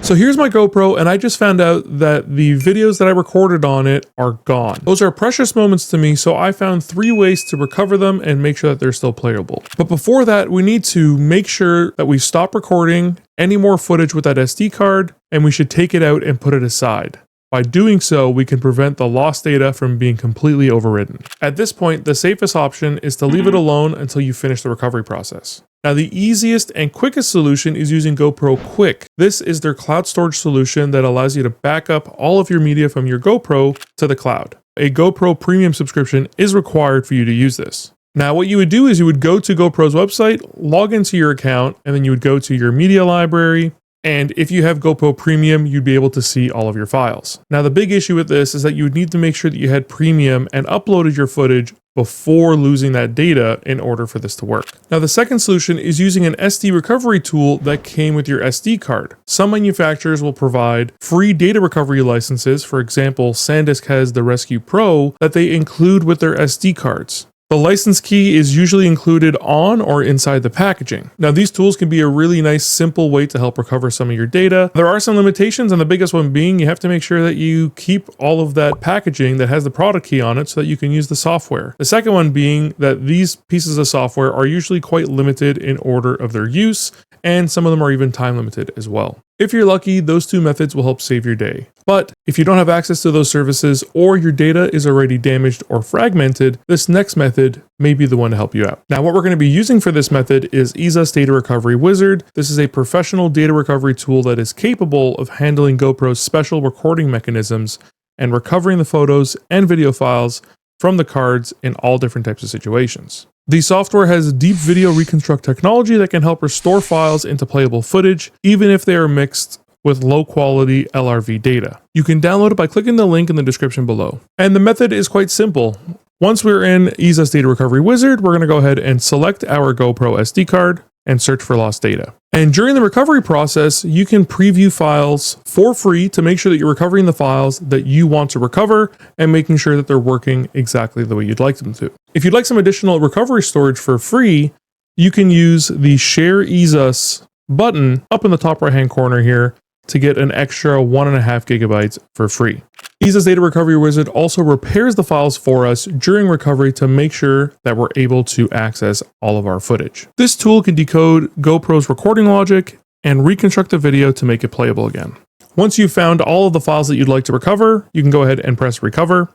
So here's my GoPro, and I just found out that the videos that I recorded on it are gone. Those are precious moments to me, so I found 3 ways to recover them and make sure that they're still playable. But before that, we need to make sure that we stop recording any more footage with that SD card, and we should take it out and put it aside. By doing so, we can prevent the lost data from being completely overwritten. At this point, the safest option is to leave it alone until you finish the recovery process. Now, the easiest and quickest solution is using GoPro Quik. This is their cloud storage solution that allows you to back up all of your media from your GoPro to the cloud. A GoPro Premium subscription is required for you to use this. Now, what you would do is you would go to GoPro's website, log into your account, and then you would go to your media library. And if you have GoPro Premium, you'd be able to see all of your files. Now, the big issue with this is that you would need to make sure that you had Premium and uploaded your footage before losing that data in order for this to work. Now, the second solution is using an SD recovery tool that came with your SD card. Some manufacturers will provide free data recovery licenses. For example, SanDisk has the RescuePRO that they include with their SD cards. The license key is usually included on or inside the packaging. Now, these tools can be a really nice, simple way to help recover some of your data. There are some limitations, and the biggest one being you have to make sure that you keep all of that packaging that has the product key on it so that you can use the software. The second one being that these pieces of software are usually quite limited in order of their use, and some of them are even time limited as well. If you're lucky, those 2 methods will help save your day. But if you don't have access to those services or your data is already damaged or fragmented, this next method may be the one to help you out. Now, what we're going to be using for this method is EZUS Data Recovery Wizard. This is a professional data recovery tool that is capable of handling GoPro's special recording mechanisms and recovering the photos and video files from the cards in all different types of situations. The software has deep video reconstruct technology that can help restore files into playable footage, even if they are mixed with low quality LRV data. You can download it by clicking the link in the description below. And the method is quite simple. Once we're in EZUS Data Recovery Wizard, we're going to go ahead and select our GoPro SD card and search for lost data. And during the recovery process, you can preview files for free to make sure that you're recovering the files that you want to recover and making sure that they're working exactly the way you'd like them to. If you'd like some additional recovery storage for free, you can use the Share EZUS button up in the top right-hand corner here to get an extra 1.5 gigabytes for free. EZUS Data Recovery Wizard also repairs the files for us during recovery to make sure that we're able to access all of our footage. This tool can decode GoPro's recording logic and reconstruct the video to make it playable again. Once you've found all of the files that you'd like to recover, you can go ahead and press recover.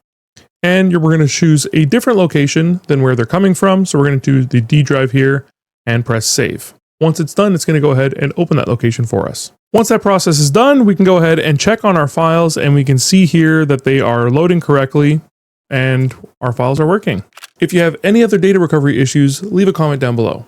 And we're going to choose a different location than where they're coming from. So we're going to do the D drive here and press save. Once it's done, it's going to go ahead and open that location for us. Once that process is done, we can go ahead and check on our files, and we can see here that they are loading correctly and our files are working. If you have any other data recovery issues, leave a comment down below.